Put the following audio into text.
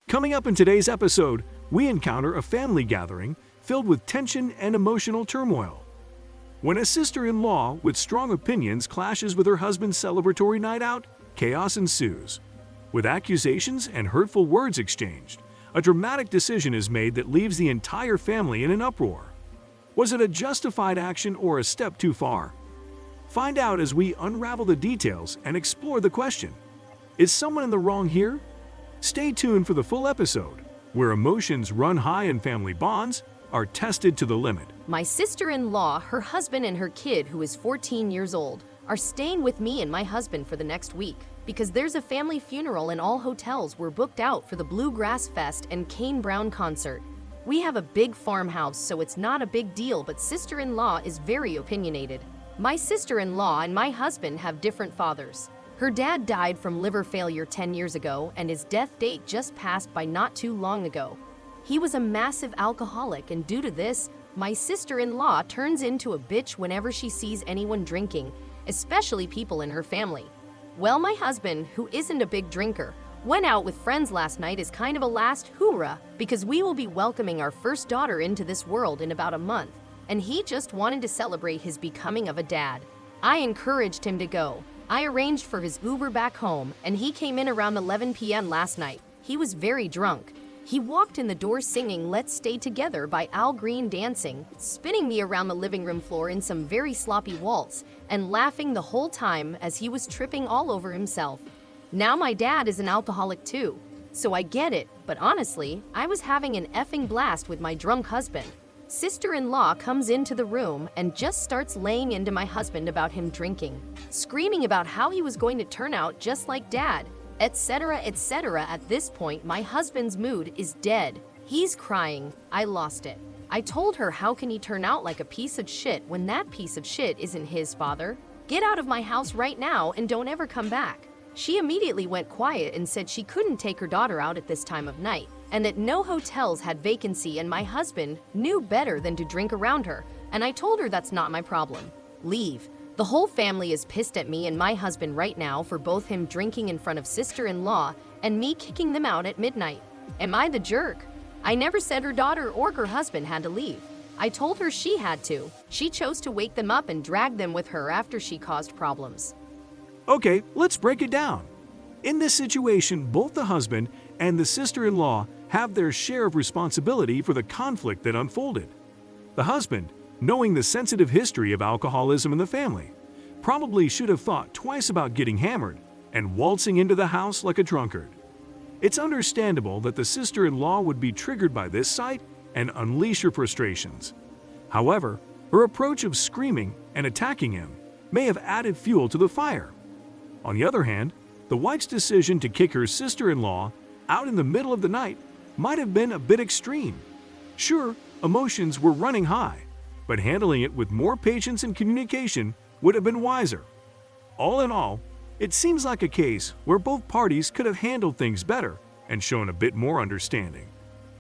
Coming up in today's episode, we encounter a family gathering filled with tension and emotional turmoil. When a sister-in-law with strong opinions clashes with her husband's celebratory night out, chaos ensues. With accusations and hurtful words exchanged, a dramatic decision is made that leaves the entire family in an uproar. Was it a justified action or a step too far? Find out as we unravel the details and explore the question. Is someone in the wrong here? Stay tuned for the full episode, where emotions run high and family bonds are tested to the limit. My sister-in-law, her husband, and her kid, who is 14 years old, are staying with me and my husband for the next week because there's a family funeral and all hotels were booked out for the Bluegrass Fest and Kane Brown concert. We have a big farmhouse, so it's not a big deal, but sister-in-law is very opinionated. My sister-in-law and my husband have different fathers. Her dad died from liver failure 10 years ago, and his death date just passed by not too long ago. He was a massive alcoholic, and due to this, my sister-in-law turns into a bitch whenever she sees anyone drinking, especially people in her family. Well, my husband, who isn't a big drinker, went out with friends last night as kind of a last hoorah because we will be welcoming our first daughter into this world in about a month, and he just wanted to celebrate his becoming of a dad. I encouraged him to go. I arranged for his Uber back home, and he came in around 11 p.m. last night. He was very drunk. He walked in the door singing "Let's Stay Together" by Al Green, dancing, spinning me around the living room floor in some very sloppy waltz, and laughing the whole time as he was tripping all over himself. Now my dad is an alcoholic too, so I get it, but honestly, I was having an effing blast with my drunk husband. Sister-in-law comes into the room and just starts laying into my husband about him drinking, screaming about how he was going to turn out just like dad, etc., etc. At this point, my husband's mood is dead. He's crying. I lost it. I told her, how can he turn out like a piece of shit when that piece of shit isn't his father? Get out of my house right now and don't ever come back. She immediately went quiet and said she couldn't take her daughter out at this time of night, and that no hotels had vacancy, and my husband knew better than to drink around her, and I told her that's not my problem. Leave. The whole family is pissed at me and my husband right now for both him drinking in front of sister-in-law and me kicking them out at midnight. Am I the jerk? I never said her daughter or her husband had to leave. I told her she had to. She chose to wake them up and drag them with her after she caused problems. Okay, let's break it down. In this situation, both the husband and the sister-in-law have their share of responsibility for the conflict that unfolded. The husband, knowing the sensitive history of alcoholism in the family, probably should have thought twice about getting hammered and waltzing into the house like a drunkard. It's understandable that the sister-in-law would be triggered by this sight and unleash her frustrations. However, her approach of screaming and attacking him may have added fuel to the fire. On the other hand, the wife's decision to kick her sister-in-law out in the middle of the night might have been a bit extreme. Sure, emotions were running high, but handling it with more patience and communication would have been wiser. All in all, it seems like a case where both parties could have handled things better and shown a bit more understanding.